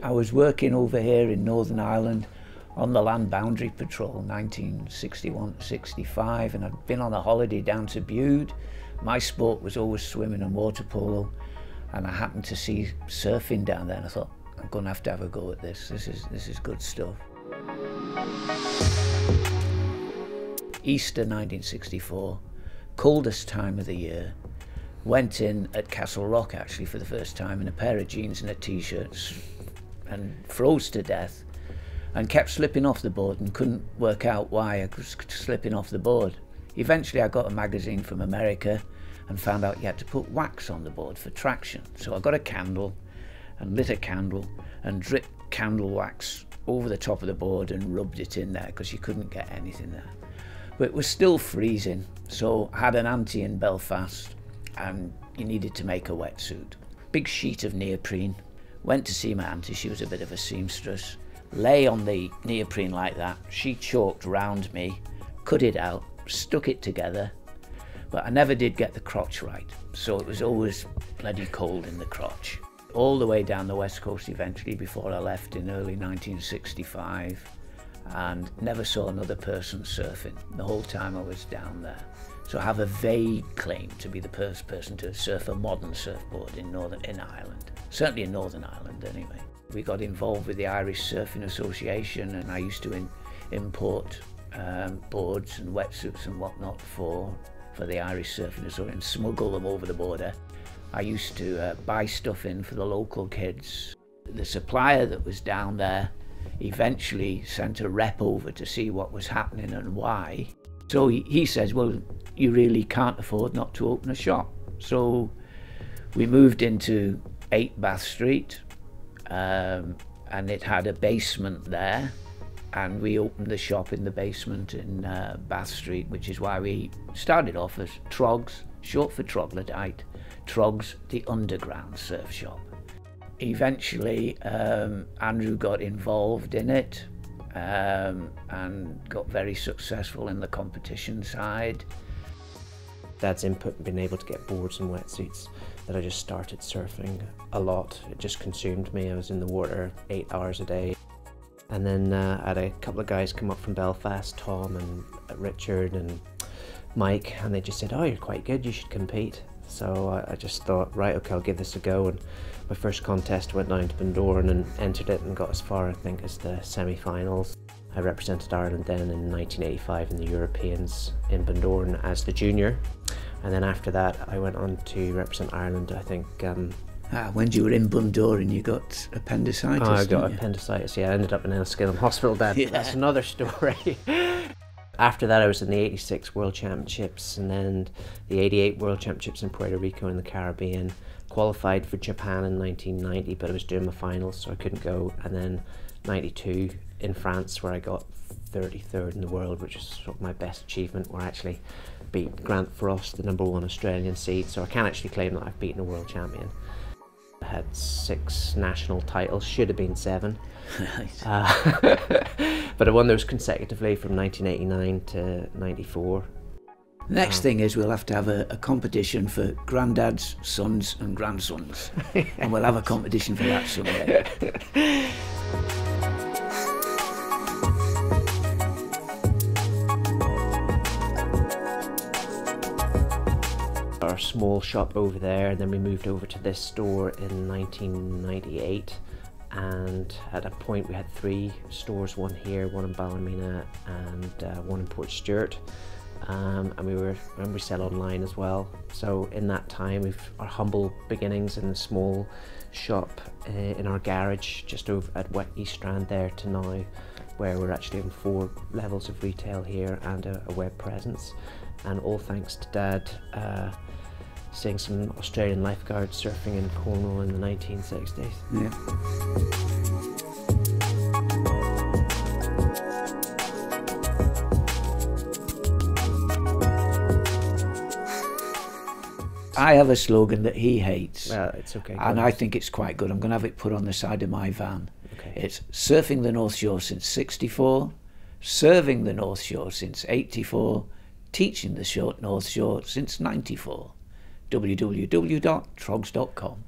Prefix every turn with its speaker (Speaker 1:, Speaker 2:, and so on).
Speaker 1: I was working over here in Northern Ireland on the Land Boundary Patrol, 1961-65, and I'd been on a holiday down to Bude. My sport was always swimming and water polo, and I happened to see surfing down there, and I thought, I'm going to have a go at this. This is good stuff. Easter 1964, coldest time of the year. Went in at Castle Rock actually for the first time in a pair of jeans and a t-shirt, and froze to death, and kept slipping off the board and couldn't work out why I was slipping off the board. Eventually I got a magazine from America and found out you had to put wax on the board for traction. So I got a candle and lit a candle and dripped candle wax over the top of the board and rubbed it in there because you couldn't get anything there. But it was still freezing, so I had an auntie in Belfast and you needed to make a wetsuit. Big sheet of neoprene. Went to see my auntie, she was a bit of a seamstress. Lay on the neoprene like that, she chalked round me, cut it out, stuck it together, but I never did get the crotch right, so it was always bloody cold in the crotch. All the way down the west coast eventually before I left in early 1965, and never saw another person surfing the whole time I was down there. So I have a vague claim to be the first person to surf a modern surfboard in Ireland, certainly in Northern Ireland anyway. We got involved with the Irish Surfing Association, and I used to import boards and wetsuits and whatnot for the Irish Surfing Association and smuggle them over the border. I used to buy stuff in for the local kids. The supplier that was down there eventually sent a rep over to see what was happening and why. So he says, well, you really can't afford not to open a shop. So we moved into 8 Bath Street, and it had a basement there, and we opened the shop in the basement in Bath Street, which is why we started off as Troggs, short for troglodyte, Troggs, the underground surf shop. Eventually Andrew got involved in it and got very successful in the competition side.
Speaker 2: Dad's input and being able to get boards and wetsuits, that I just started surfing a lot. It just consumed me. I was in the water 8 hours a day. And then I had a couple of guys come up from Belfast, Tom and Richard and Mike, and they just said, oh, you're quite good, you should compete. So I just thought, right, okay, I'll give this a go. And my first contest went down to Bundoran and entered it and got as far, I think, as the semi-finals. I represented Ireland then in 1985 in the Europeans in Bundoran as the junior. And then after that, I went on to represent Ireland, I think.
Speaker 1: When you were in Bundoran, you got appendicitis,
Speaker 2: I got appendicitis, yeah. I ended up in Enniskillen Hospital, Dad. Yeah. That's another story. After that, I was in the 86 World Championships and then the 88 World Championships in Puerto Rico in the Caribbean. Qualified for Japan in 1990, but I was doing my finals, so I couldn't go. And then 92 in France, where I got 33rd in the world, which is sort of my best achievement, where I actually beat Grant Frost, the ¡1 Australian seed. So I can actually claim that I've beaten a world champion. I had 6 national titles, should have been 7. But I won those consecutively from 1989 to 94.
Speaker 1: Next thing is we'll have to have a competition for granddads, sons and grandsons. And we'll have a competition for that someday.
Speaker 2: Our small shop over there, and then we moved over to this store in 1998, and at a point we had 3 stores, one here, one in Ballymena and one in Port Stewart, and we sell online as well. So in that time, we've our humble beginnings in the small shop in our garage just over at East Strand there to now where we're actually in 4 levels of retail here and a web presence, and all thanks to Dad seeing some Australian lifeguards surfing in Cornwall in the 1960s.
Speaker 1: Yeah. I have a slogan that he hates.
Speaker 2: Well, it's okay.
Speaker 1: And I think it's quite good. I'm going to have it put on the side of my van.
Speaker 2: Okay.
Speaker 1: It's surfing the North Shore since '64, serving the North Shore since '84, teaching the short North Shore since '94. www.troggs.com.